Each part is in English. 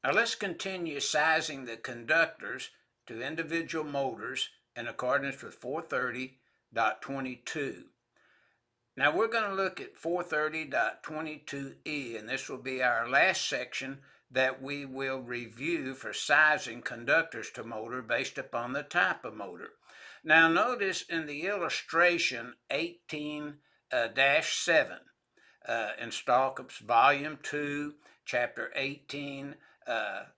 Now let's continue sizing the conductors to individual motors in accordance with 430.22. Now we're going to look at 430.22E, and this will be our last section that we will review for sizing conductors to motor based upon the type of motor. Now notice in the illustration 18-7 in Stallcup's Volume 2, Chapter 18,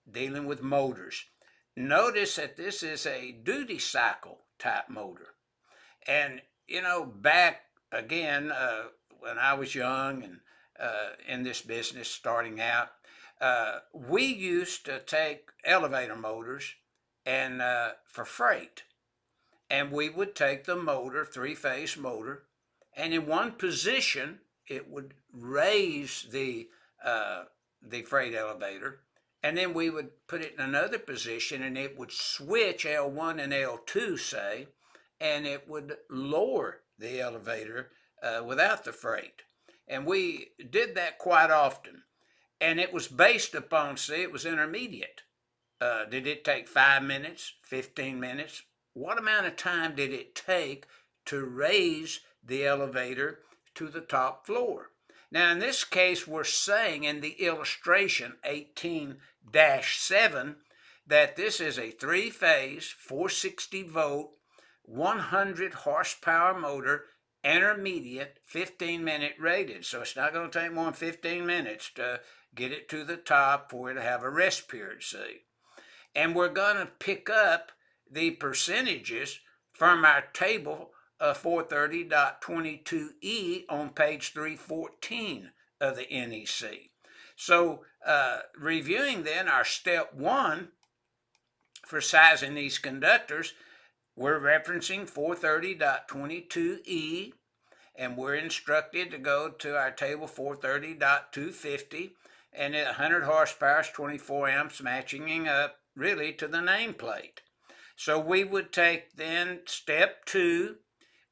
dealing with motors. Notice that this is a duty cycle type motor. And, back again, when I was young and in this business starting out, we used to take elevator motors and for freight. And we would take the motor, three-phase motor, and in one position, it would raise the freight elevator, and then we would put it in another position, and it would switch L1 and L2, say, and it would lower the elevator without the freight. And we did that quite often. And it was based upon, see, it was intermediate. Did it take 5 minutes, 15 minutes? What amount of time did it take to raise the elevator to the top floor? Now, in this case, we're saying in the illustration 18-7 that this is a three-phase, 460-volt, 100 horsepower motor, intermediate, 15-minute rated. So it's not going to take more than 15 minutes to get it to the top for it to have a rest period, see. And we're going to pick up the percentages from our table 430.22E on page 314 of the NEC. So reviewing then our step 1 for sizing these conductors, we're referencing 430.22E, and we're instructed to go to our table 430.250, and at 100 horsepower is 24 amps, matching up really to the nameplate. So we would take then step 2,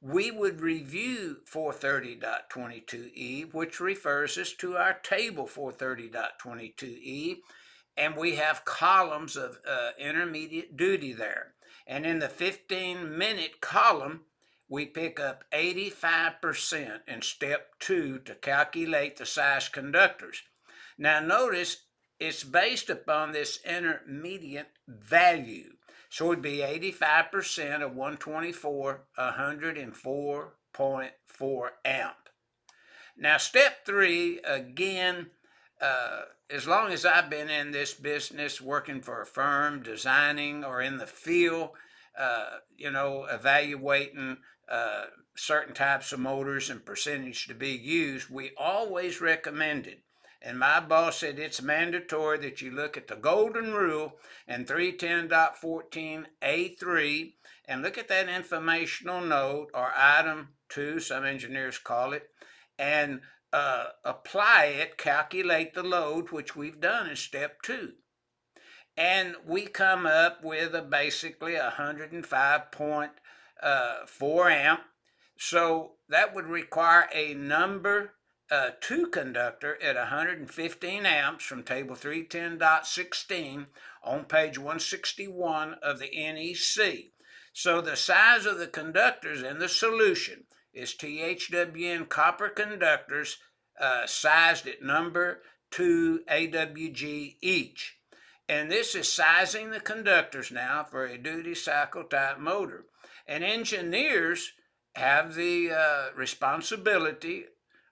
we would review 430.22E, which refers us to our table 430.22E, and we have columns of intermediate duty there. And in the 15-minute column, we pick up 85% in step 2 to calculate the size conductors. Now notice it's based upon this intermediate value. So it would be 85% of 124, 104.4 amp. Now step 3, again, as long as I've been in this business, working for a firm, designing, or in the field, evaluating certain types of motors and percentage to be used, we always recommended, and my boss said it's mandatory that you look at the golden rule and 310.14A3 and look at that informational note or item 2, some engineers call it, and apply it, calculate the load, which we've done in step 2. And we come up with basically 105.4 amp. So that would require a number 2 conductor at 115 amps from table 310.16 on page 161 of the NEC. So the size of the conductors in the solution is THWN copper conductors sized at number 2 AWG each. And this is sizing the conductors now for a duty cycle type motor. And engineers have the responsibility,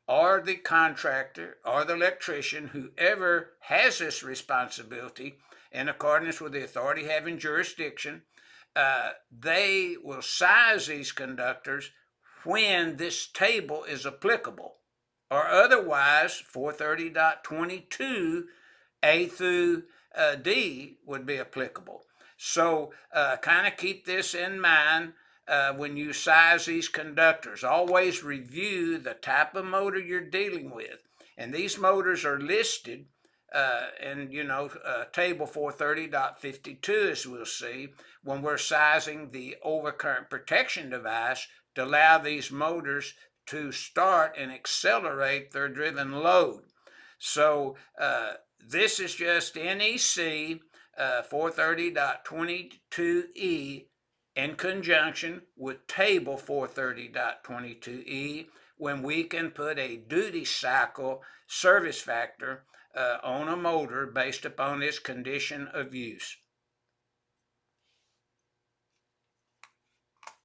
or the contractor or the electrician, whoever has this responsibility in accordance with the authority having jurisdiction, they will size these conductors when this table is applicable, or otherwise 430.22 A through D would be applicable. So kind of keep this in mind when you size these conductors. Always review the type of motor you're dealing with. And these motors are listed in, table 430.52, as we'll see, when we're sizing the overcurrent protection device to allow these motors to start and accelerate their driven load. So this is just NEC 430.22E in conjunction with table 430.22E when we can put a duty cycle service factor on a motor based upon its condition of use.